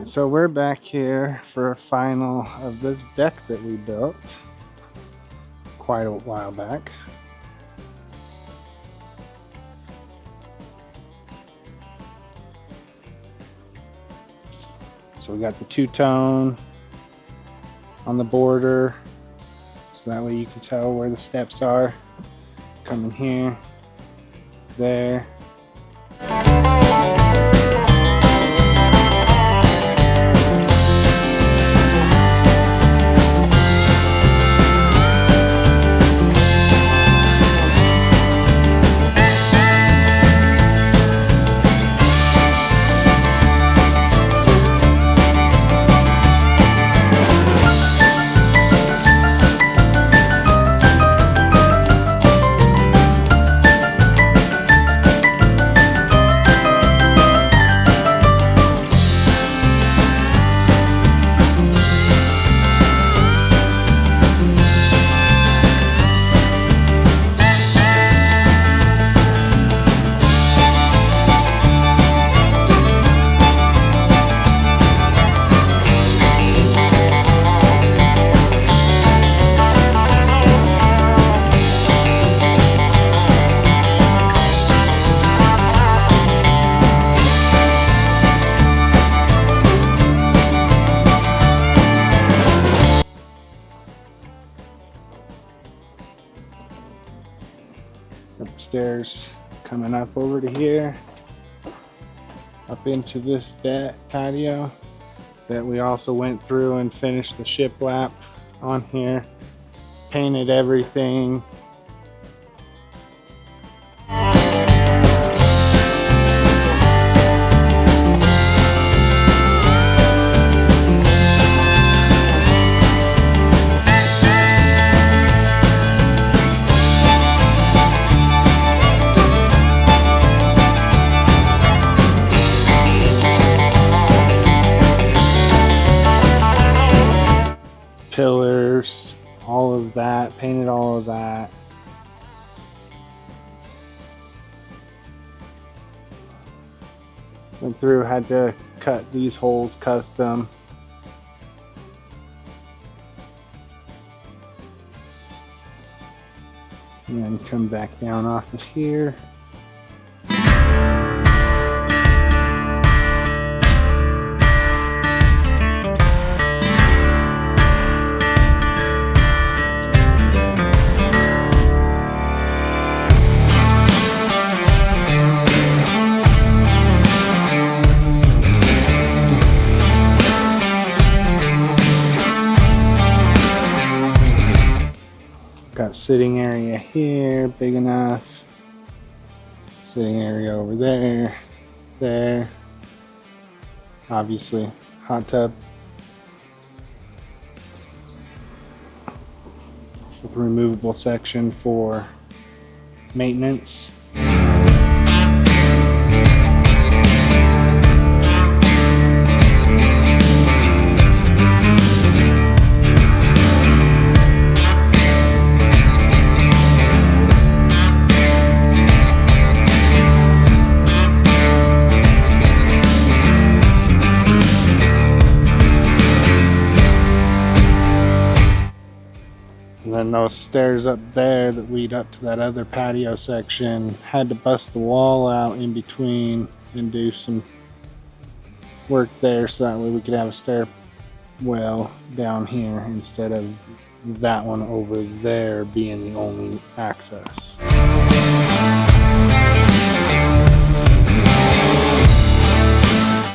So we're back here for a final of this deck that we built quite a while back. So we got the two-tone on the border, so that way you can tell where the steps are. Coming here, there. Got the stairs coming up over to here, up into this patio that we also went through and finished the shiplap on here, painted everything. Pillars, all of that, painted all of that. Went through, had to cut these holes custom. And then come back down off of here. Got sitting area here, big enough. Sitting area over there, there. Obviously, hot tub. With a removable section for maintenance. And then those stairs up there that lead up to that other patio section, had to bust the wall out in between and do some work there so that way we could have a stairwell down here instead of that one over there being the only access.